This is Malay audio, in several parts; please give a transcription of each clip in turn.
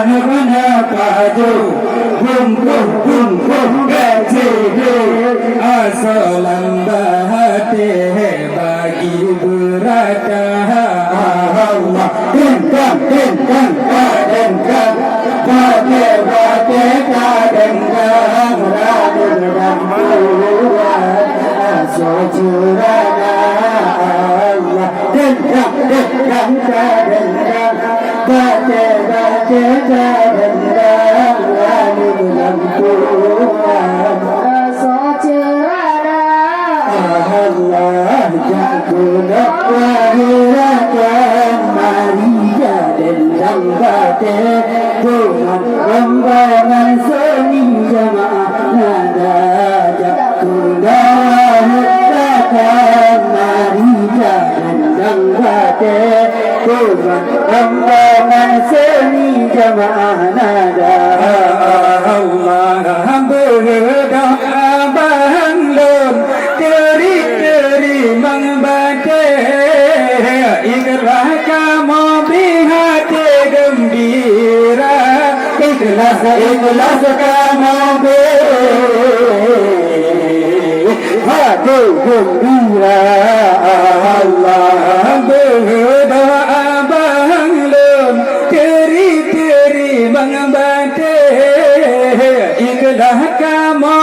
Mana padu Bum Kecil Asalam bahate Bagi berada Allah Dengkang Dengkang Bate kadengkang Radun dan buat Asocurana Allah Dengkang kadengkang Bate kadengkang Radun dan buat Asocurana Allah Jakuna wahirakan Maria dendang bate Tuhan rembangan seni jamaah nada Jakuna wahirakan Maria dendang bate Tuhan rembangan seni jamaah nada Allah berdoa bangun Teri mengbate Ikhlas kamu hati gembira Ikhlas kamu hati gembira Allah berdoa bangun Teri mengbate Ikhlas kamu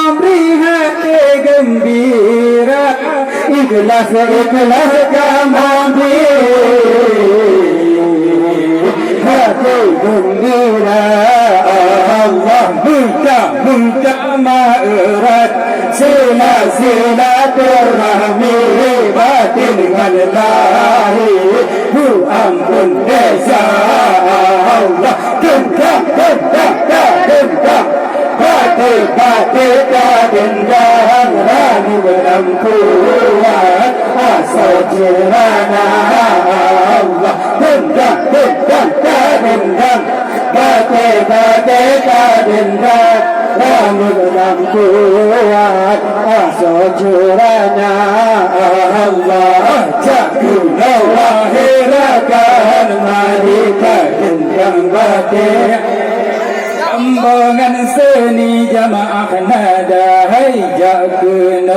hati gembira Ikhlas kamu hati gembira Allah buka ma'urat Sila terrahmi batin dengan lahi ampun desa Allah Dengkang Bate kadendang Rani berampuan Asal cerana Allah Dengkang kadendang Bate kadendang Rani berampuan Asal cerana Allah Jakuna wahirakan Mari kadendang bate Ambangan seni jamaah nada Hai jakuna